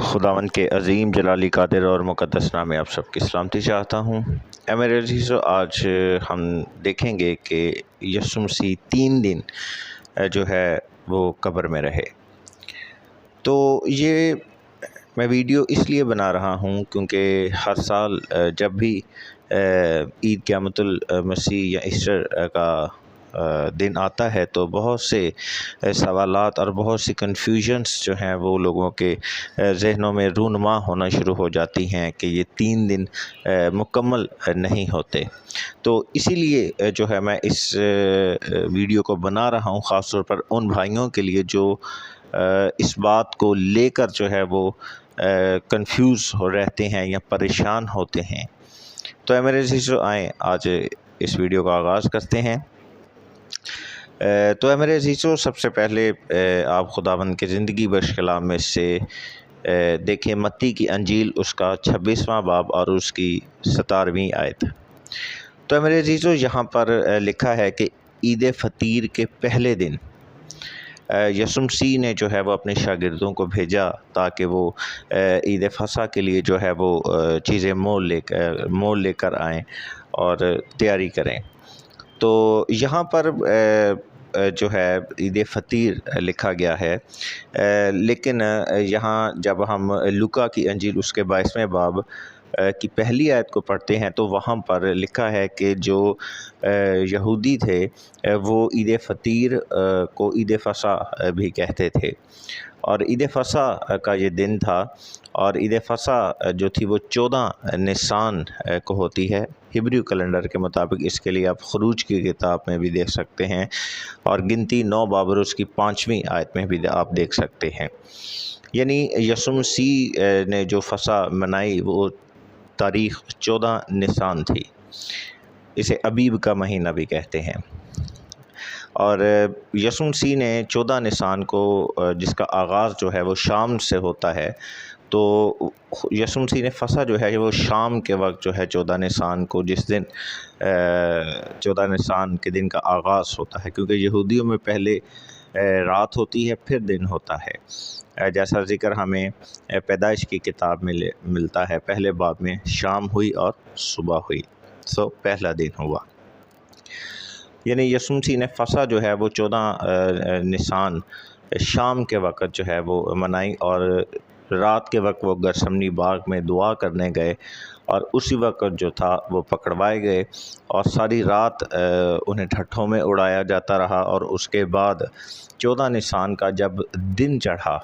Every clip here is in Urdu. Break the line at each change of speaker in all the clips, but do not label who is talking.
خداوند کے عظیم جلالی قادر اور مقدس نام میں آپ سب کی سلامتی چاہتا ہوں۔ اے میرے عزیزو، آج ہم دیکھیں گے کہ یسوع مسیح 3 دن جو ہے وہ قبر میں رہے۔ تو یہ میں ویڈیو اس لیے بنا رہا ہوں کیونکہ ہر سال جب بھی عید قیامت المسیح یا ایسٹر کا دن آتا ہے تو بہت سے سوالات اور بہت سی کنفیوژنس جو ہیں وہ لوگوں کے ذہنوں میں رونما ہونا شروع ہو جاتی ہیں کہ یہ 3 دن مکمل نہیں ہوتے۔ تو اسی لیے جو ہے میں اس ویڈیو کو بنا رہا ہوں، خاص طور پر ان بھائیوں کے لیے جو اس بات کو لے کر جو ہے وہ کنفیوز ہو رہتے ہیں یا پریشان ہوتے ہیں۔ تو اے میرے عزیزو، آئیں آج اس ویڈیو کا آغاز کرتے ہیں۔ تو اے میرے عزیزو، سب سے پہلے آپ خداوند کے زندگی بخش کلام میں سے دیکھیں متی کی انجیل، اس کا 26واں باب اور اس کی 17ویں آیت۔ تو اے میرے عزیزو، یہاں پر لکھا ہے کہ عید فطیر کے پہلے دن یسوع مسیح نے جو ہے وہ اپنے شاگردوں کو بھیجا تاکہ وہ عید فصح کے لیے جو ہے وہ چیزیں مول لے کر آئیں اور تیاری کریں۔ تو یہاں پر جو ہے عید فطیر لکھا گیا ہے، لیکن یہاں جب ہم لوکا کی انجیل اس کے 22ویں باب کی پہلی آیت کو پڑھتے ہیں تو وہاں پر لکھا ہے کہ جو یہودی تھے وہ عید فطیر کو عید فصح بھی کہتے تھے، اور عید فصح کا یہ دن تھا، اور عید فصح جو تھی وہ 14 نسان کو ہوتی ہے ہبریو کیلنڈر کے مطابق۔ اس کے لیے آپ خروج کی کتاب میں بھی دیکھ سکتے ہیں، اور گنتی 9 باب اور اس کی 5ویں آیت میں بھی آپ دیکھ سکتے ہیں۔ یعنی یسوع مسیح نے جو فصح منائی وہ تاریخ 14 نسان تھی، اسے ابیب کا مہینہ بھی کہتے ہیں۔ اور یسوع مسیح نے 14 نسان کو، جس کا آغاز جو ہے وہ شام سے ہوتا ہے، تو یسوع مسیح نے فصح جو ہے وہ شام کے وقت جو ہے 14 نسان کو، جس دن 14 نسان کے دن کا آغاز ہوتا ہے، کیونکہ یہودیوں میں پہلے رات ہوتی ہے پھر دن ہوتا ہے، جیسا ذکر ہمیں پیدائش کی کتاب میں ملتا ہے۔ پہلے باب میں شام ہوئی اور صبح ہوئی، سو پہلا دن ہوا۔ یعنی یسوع مسیح نے فصح جو ہے وہ 14 نسان شام کے وقت جو ہے وہ منائی، اور رات کے وقت وہ گرسمنی باغ میں دعا کرنے گئے، اور اسی وقت جو تھا وہ پکڑوائے گئے، اور ساری رات انہیں ٹھٹھوں میں اڑایا جاتا رہا۔ اور اس کے بعد 14 نسان کا جب دن چڑھا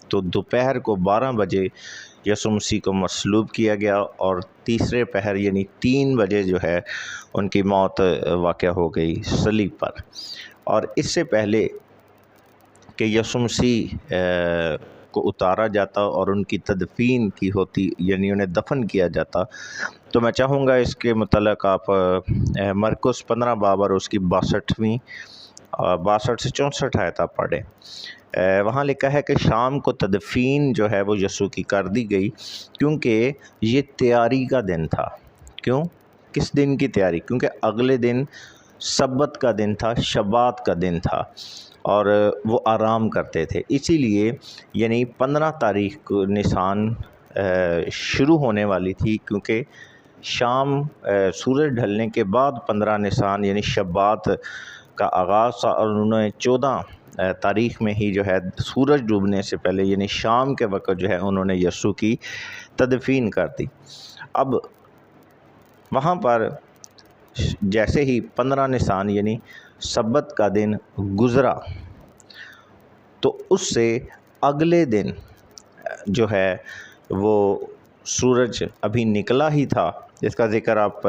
تو دوپہر کو 12 بجے یسوع مسیح کو مصلوب کیا گیا، اور تیسرے پہر یعنی 3 بجے جو ہے ان کی موت واقع ہو گئی صلیب پر۔ اور اس سے پہلے کہ یسوع مسیح کو اتارا جاتا اور ان کی تدفین کی ہوتی، یعنی انہیں دفن کیا جاتا، تو میں چاہوں گا اس کے متعلق آپ مرکز 15 باب اور اس کی 62 سے 64 آیت آپ پڑھیں۔ وہاں لکھا ہے کہ شام کو تدفین جو ہے وہ یسوع کی کر دی گئی، کیونکہ یہ تیاری کا دن تھا۔ کیوں؟ کس دن کی تیاری؟ کیونکہ اگلے دن سبت کا دن تھا، شبات کا دن تھا، اور وہ آرام کرتے تھے۔ اسی لیے یعنی 15 تاریخ کو نسان شروع ہونے والی تھی، کیونکہ شام سورج ڈھلنے کے بعد 15 نسان یعنی شبات کا آغاز تھا، اور انہوں نے 14 تاریخ میں ہی جو ہے سورج ڈوبنے سے پہلے یعنی شام کے وقت جو ہے انہوں نے یسوع کی تدفین کر دی۔ اب وہاں پر جیسے ہی 15 نسان یعنی سبت کا دن گزرا، تو اس سے اگلے دن جو ہے وہ سورج ابھی نکلا ہی تھا، جس کا ذکر آپ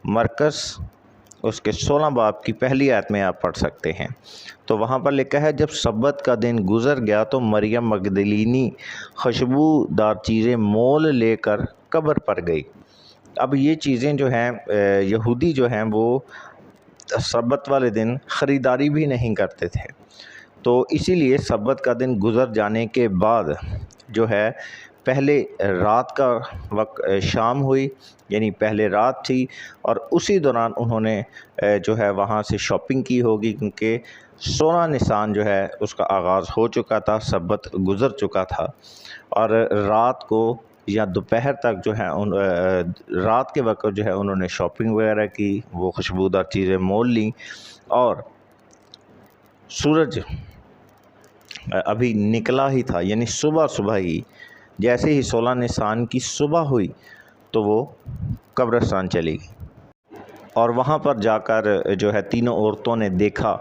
مرکز اس کے 16 باب کی پہلی آیت میں آپ پڑھ سکتے ہیں۔ تو وہاں پر لکھا ہے جب سبت کا دن گزر گیا تو مریم مگدلینی خوشبودار چیزیں مول لے کر قبر پر گئی۔ اب یہ چیزیں جو ہیں یہودی جو ہیں وہ سبت والے دن خریداری بھی نہیں کرتے تھے، تو اسی لیے سبت کا دن گزر جانے کے بعد جو ہے پہلے رات کا وقت شام ہوئی، یعنی پہلے رات تھی، اور اسی دوران انہوں نے جو ہے وہاں سے شاپنگ کی ہوگی، کیونکہ 16 نسان جو ہے اس کا آغاز ہو چکا تھا، سبت گزر چکا تھا، اور رات کو یا دوپہر تک جو ہے رات کے وقت جو ہے انہوں نے شاپنگ وغیرہ کی، وہ خوشبودار چیزیں مول لیں، اور سورج ابھی نکلا ہی تھا، یعنی صبح ہی جیسے ہی 16 نسان کی صبح ہوئی تو وہ قبرستان چلی گئی، اور وہاں پر جا کر جو ہے تینوں عورتوں نے دیکھا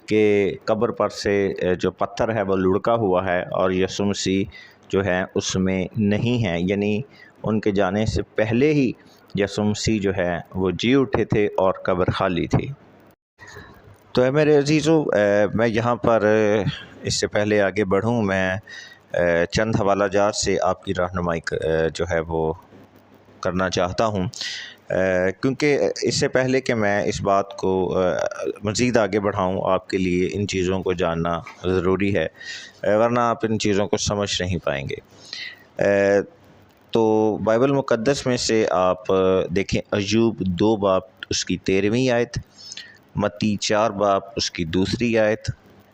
کہ قبر پر سے جو پتھر ہے وہ لڑکا ہوا ہے، اور یسوع مسیح جو ہے اس میں نہیں ہے، یعنی ان کے جانے سے پہلے ہی یسوع مسیح جو ہے وہ جی اٹھے تھے اور قبر خالی تھی۔ تو اے میرے عزیزو، میں یہاں پر اس سے پہلے آگے بڑھوں، میں چند حوالہ جات سے آپ کی رہنمائی جو ہے وہ کرنا چاہتا ہوں، کیونکہ اس سے پہلے کہ میں اس بات کو مزید آگے بڑھاؤں، آپ کے لیے ان چیزوں کو جاننا ضروری ہے، ورنہ آپ ان چیزوں کو سمجھ نہیں پائیں گے۔ تو بائبل مقدس میں سے آپ دیکھیں، ایوب 2 باب اس کی 13ویں آیت، متی 4 باب اس کی 2 آیت،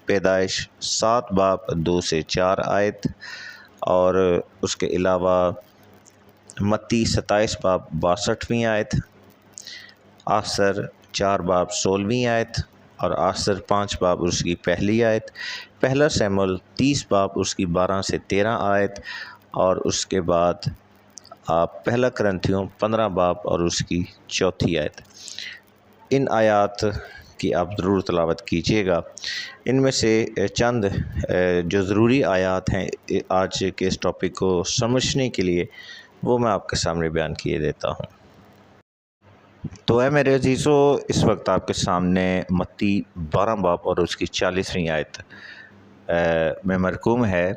پیدائش 7 باب 2 سے 4 آیت، اور اس کے علاوہ متی 27 باب 62ویں آیت، آثر 4 باب 16ویں آیت، اور آثر 5 باب اس کی 1 آیت، پہلا سیموئیل 30 باب اس کی 12 سے 13 آیت، اور اس کے بعد آپ پہلا کرنتھیوں 15 باب اور اس کی 4 آیت۔ ان آیات کی آپ ضرور تلاوت کیجیے گا۔ ان میں سے چند جو ضروری آیات ہیں آج کے اس ٹاپک کو سمجھنے کے لیے، وہ میں آپ کے سامنے بیان کیے دیتا ہوں۔ تو اے میرے عزیزو، اس وقت آپ کے سامنے متی 12 باب اور اس کی 40ویں آیت میں مرقوم ہے،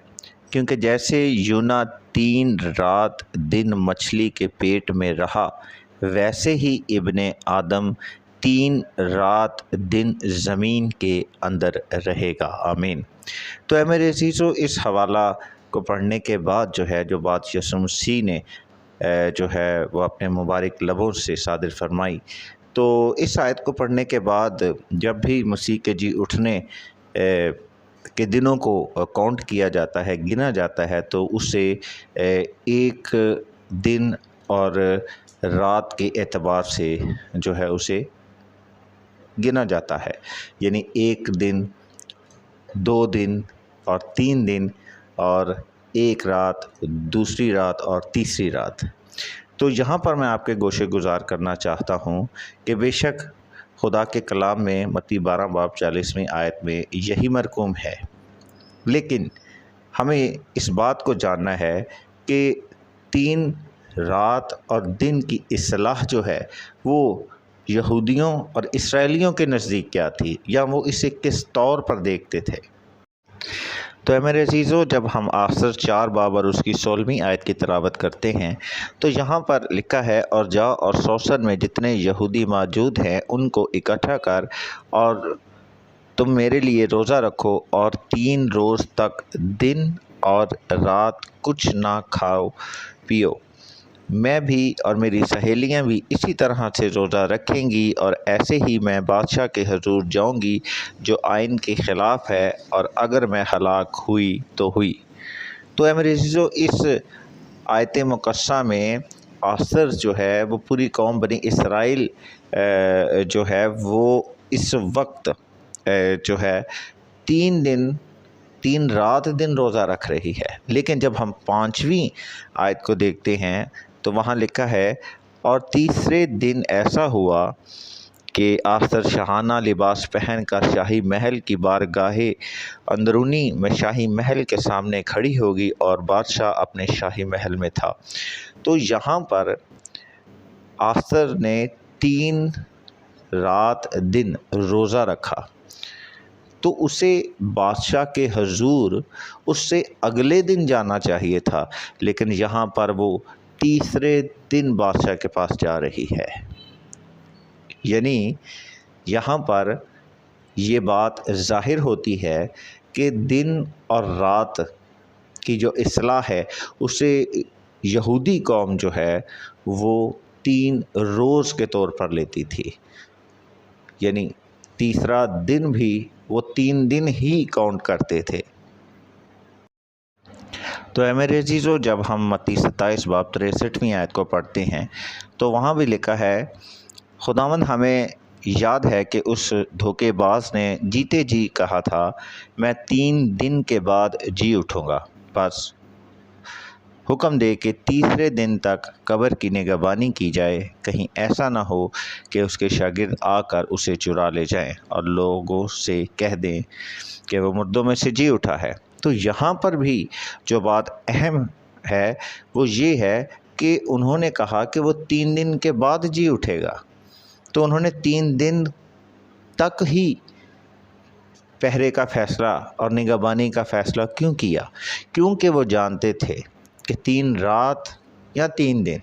کیونکہ جیسے یونا 3 رات دن مچھلی کے پیٹ میں رہا، ویسے ہی ابن آدم 3 رات دن زمین کے اندر رہے گا۔ آمین۔ تو اے میرے عزیزو، اس حوالہ کو پڑھنے کے بعد جو بات یسوع مسیح نے جو ہے وہ اپنے مبارک لبوں سے صادر فرمائی، تو اس آیت کو پڑھنے کے بعد جب بھی مسیح کے جی اٹھنے کے دنوں کو کاؤنٹ کیا جاتا ہے، گنا جاتا ہے، تو اسے ایک دن اور رات کے اعتبار سے جو ہے اسے گنا جاتا ہے، یعنی 1 دن، 2 دن اور 3 دن، اور 1 رات، 2 رات اور 3 رات۔ تو یہاں پر میں آپ کے گوشے گزار کرنا چاہتا ہوں کہ بے شک خدا کے کلام میں متی 12 باب 40ویں آیت میں یہی مرقوم ہے، لیکن ہمیں اس بات کو جاننا ہے کہ 3 رات اور دن کی اصطلاح جو ہے وہ یہودیوں اور اسرائیلیوں کے نزدیک کیا تھی، یا وہ اسے کس طور پر دیکھتے تھے۔ تو اے میرے عزیزو، جب ہم آثر 4 باب اور اس کی 16ویں آیت کی تلاوت کرتے ہیں، تو یہاں پر لکھا ہے، اور جا اور سوسن میں جتنے یہودی موجود ہیں ان کو اکٹھا کر، اور تم میرے لیے روزہ رکھو، اور 3 روز تک دن اور رات کچھ نہ کھاؤ پیو۔ میں بھی اور میری سہیلیاں بھی اسی طرح سے روزہ رکھیں گی، اور ایسے ہی میں بادشاہ کے حضور جاؤں گی جو آئین کے خلاف ہے، اور اگر میں ہلاک ہوئی تو ہوئی۔ تو اے میرے عزیزو، اس آیت مقدسہ میں آثر جو ہے وہ پوری قوم بنی اسرائیل جو ہے وہ اس وقت جو ہے 3 رات دن روزہ رکھ رہی ہے، لیکن جب ہم 5ویں آیت کو دیکھتے ہیں تو وہاں لکھا ہے، اور 3 دن ایسا ہوا کہ آثر شاہانہ لباس پہن کر شاہی محل کی بارگاہ اندرونی میں شاہی محل کے سامنے کھڑی ہوگی، اور بادشاہ اپنے شاہی محل میں تھا۔ تو یہاں پر آثر نے 3 رات دن روزہ رکھا، تو اسے بادشاہ کے حضور اس سے اگلے دن جانا چاہیے تھا، لیکن یہاں پر وہ 3 دن بادشاہ کے پاس جا رہی ہے۔ یعنی یہاں پر یہ بات ظاہر ہوتی ہے کہ دن اور رات کی جو اصلاح ہے اسے یہودی قوم جو ہے وہ 3 روز کے طور پر لیتی تھی، یعنی تیسرا دن بھی وہ 3 دن ہی کاؤنٹ کرتے تھے۔ تو اے میرے عزیزو، جب ہم متی 27 باب 63ویں آیت کو پڑھتے ہیں تو وہاں بھی لکھا ہے، خداوند ہمیں یاد ہے کہ اس دھوکے باز نے جیتے جی کہا تھا میں 3 دن کے بعد جی اٹھوں گا، بس حکم دے کہ تیسرے دن تک قبر کی نگہبانی کی جائے، کہیں ایسا نہ ہو کہ اس کے شاگرد آ کر اسے چرا لے جائیں اور لوگوں سے کہہ دیں کہ وہ مردوں میں سے جی اٹھا ہے۔ تو یہاں پر بھی جو بات اہم ہے وہ یہ ہے کہ انہوں نے کہا کہ وہ 3 دن کے بعد جی اٹھے گا، تو انہوں نے 3 دن تک ہی پہرے کا فیصلہ اور نگہبانی کا فیصلہ کیوں کیا؟ کیونکہ وہ جانتے تھے کہ 3 رات یا 3 دن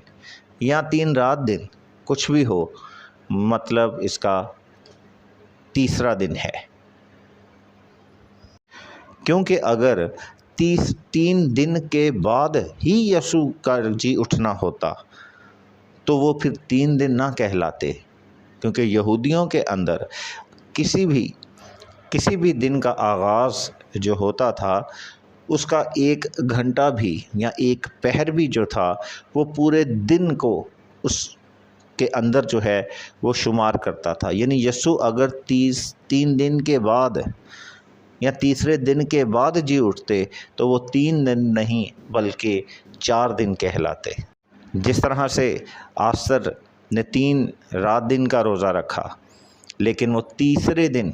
یا 3 رات دن کچھ بھی ہو، مطلب اس کا تیسرا دن ہے، کیونکہ اگر 3 دن کے بعد ہی یسوع کا جی اٹھنا ہوتا تو وہ پھر 3 دن نہ کہلاتے، کیونکہ یہودیوں کے اندر کسی بھی دن کا آغاز جو ہوتا تھا اس کا 1 گھنٹہ بھی یا 1 پہر بھی جو تھا وہ پورے دن کو اس کے اندر جو ہے وہ شمار کرتا تھا، یعنی یسوع اگر 3 دن کے بعد یا تیسرے دن کے بعد جی اٹھتے تو وہ 3 دن نہیں بلکہ 4 دن کہلاتے۔ جس طرح سے آسر نے 3 رات دن کا روزہ رکھا لیکن وہ تیسرے دن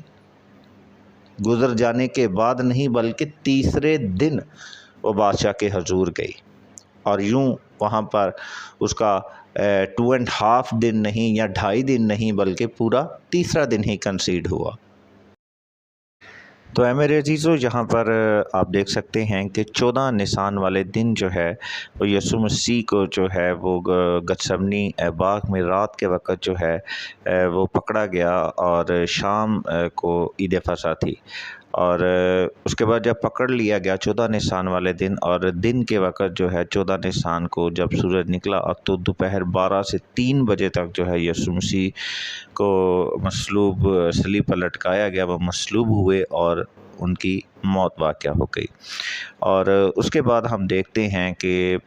گزر جانے کے بعد نہیں بلکہ تیسرے دن وہ بادشاہ کے حضور گئی، اور یوں وہاں پر اس کا 2.5 دن نہیں یا 2.5 دن نہیں بلکہ پورا تیسرا دن ہی کنسیڈ ہوا۔ تو اے میرے عزیزو، یہاں پر آپ دیکھ سکتے ہیں کہ 14 نسان والے دن جو ہے وہ یسوع مسیح کو جو ہے وہ گتسمنی باغ میں رات کے وقت جو ہے وہ پکڑا گیا، اور شام کو عید فصح تھی، اور اس کے بعد جب پکڑ لیا گیا 14 نسان والے دن، اور دن کے وقت جو ہے 14 نسان کو جب سورج نکلا تو دوپہر 12 سے 3 بجے تک جو ہے یسوع مسیح کو مصلوب صلیب پر لٹکایا گیا، وہ مصلوب ہوئے اور ان کی موت واقع ہو گئی۔ اور اس کے بعد ہم دیکھتے ہیں کہ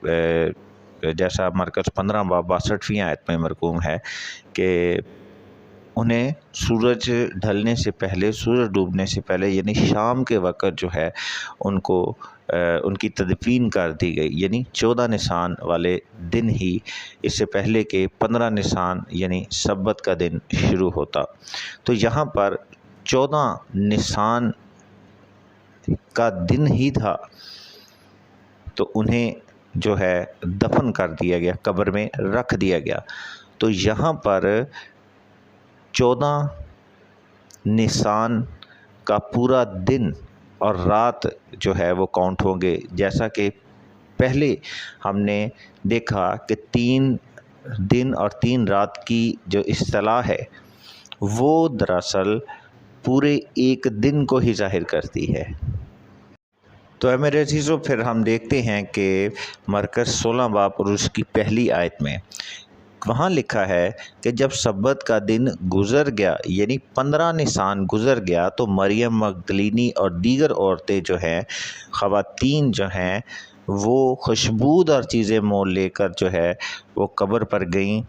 جیسا مرکز 15 باب 62ویں آیت میں مرقوم ہے کہ انہیں سورج ڈھلنے سے پہلے، سورج ڈوبنے سے پہلے یعنی شام کے وقت جو ہے ان کو ان کی تدفین کر دی گئی، یعنی 14 نسان والے دن ہی، اس سے پہلے کہ 15 نسان یعنی سبت کا دن شروع ہوتا۔ تو یہاں پر 14 نسان کا دن ہی تھا تو انہیں جو ہے دفن کر دیا گیا، قبر میں رکھ دیا گیا۔ تو یہاں پر 14 نسان کا پورا دن اور رات جو ہے وہ کاؤنٹ ہوں گے، جیسا کہ پہلے ہم نے دیکھا کہ 3 دن اور 3 رات کی جو اصطلاح ہے وہ دراصل پورے 1 دن کو ہی ظاہر کرتی ہے۔ تو اے میرے عزیزو، پھر ہم دیکھتے ہیں کہ مرکز 16 باب اور اس کی پہلی آیت میں وہاں لکھا ہے کہ جب سبت کا دن گزر گیا یعنی 15 نسان گزر گیا تو مریم مگدلینی اور دیگر عورتیں جو ہیں، خواتین جو ہیں، وہ خوشبودار چیزیں مول لے کر جو ہے وہ قبر پر گئیں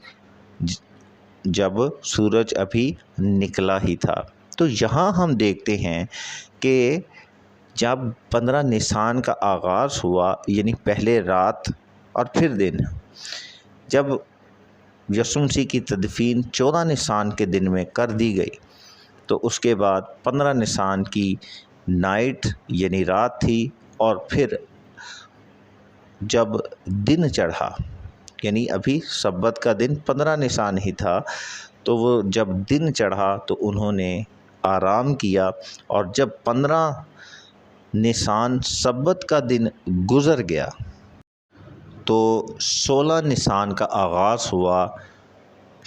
جب سورج ابھی نکلا ہی تھا۔ تو یہاں ہم دیکھتے ہیں کہ جب 15 نسان کا آغاز ہوا یعنی پہلے رات اور پھر دن، جب یسوع مسیح کی تدفین 14 نسان کے دن میں کر دی گئی تو اس کے بعد 15 نسان کی نائٹ یعنی رات تھی، اور پھر جب دن چڑھا یعنی ابھی سبت کا دن 15 نسان ہی تھا، تو وہ جب دن چڑھا تو انہوں نے آرام کیا، اور جب 15 نسان سبت کا دن گزر گیا تو 16 نسان کا آغاز ہوا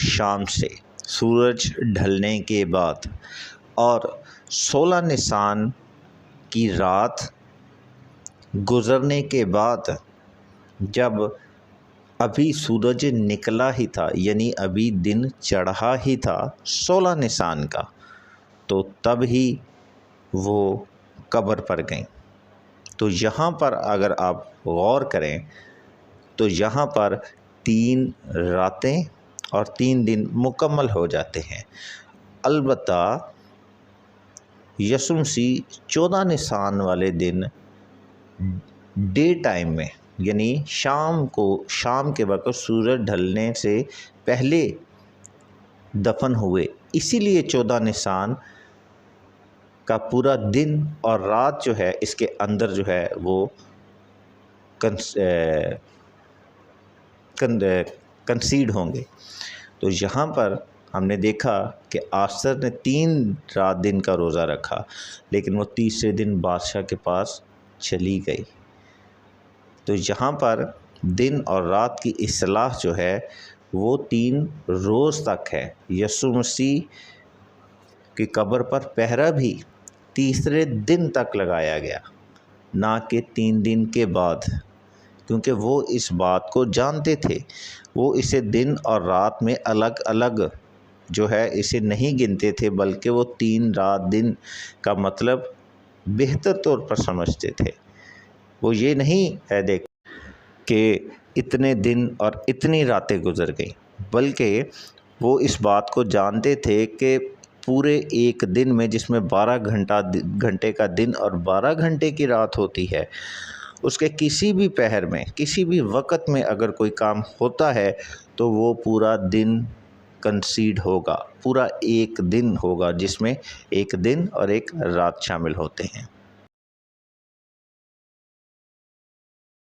شام سے، سورج ڈھلنے کے بعد، اور 16 نسان کی رات گزرنے کے بعد جب ابھی سورج نکلا ہی تھا، یعنی ابھی دن چڑھا ہی تھا 16 نسان کا، تو تب ہی وہ قبر پر گئیں۔ تو یہاں پر اگر آپ غور کریں تو یہاں پر 3 راتیں اور 3 دن مکمل ہو جاتے ہیں۔ البتہ یسوع مسیح 14 نسان والے دن ڈے ٹائم میں، یعنی شام کے وقت سورج ڈھلنے سے پہلے دفن ہوئے، اسی لیے 14 نسان کا پورا دن اور رات جو ہے اس کے اندر جو ہے وہ کنسیڈ ہوں گے۔ تو یہاں پر ہم نے دیکھا کہ آستر نے 3 رات دن کا روزہ رکھا، لیکن وہ تیسرے دن بادشاہ کے پاس چلی گئی۔ تو یہاں پر دن اور رات کی اصلاح جو ہے وہ 3 روز تک ہے۔ یسوع مسیح کی قبر پر پہرا بھی تیسرے دن تک لگایا گیا، نہ کہ 3 دن کے بعد، کیونکہ وہ اس بات کو جانتے تھے۔ وہ اسے دن اور رات میں الگ الگ جو ہے اسے نہیں گنتے تھے، بلکہ وہ 3 رات دن کا مطلب بہتر طور پر سمجھتے تھے۔ وہ یہ نہیں ہے دیکھ کہ اتنے دن اور اتنی راتیں گزر گئیں، بلکہ وہ اس بات کو جانتے تھے کہ پورے ایک دن میں، جس میں 12 گھنٹے کا دن اور 12 گھنٹے کی رات ہوتی ہے، اس کے کسی بھی پہر میں، کسی بھی وقت میں اگر کوئی کام ہوتا ہے تو وہ پورا دن کنسیڈ ہوگا، پورا ایک دن ہوگا، جس میں ایک دن اور ایک رات شامل ہوتے ہیں۔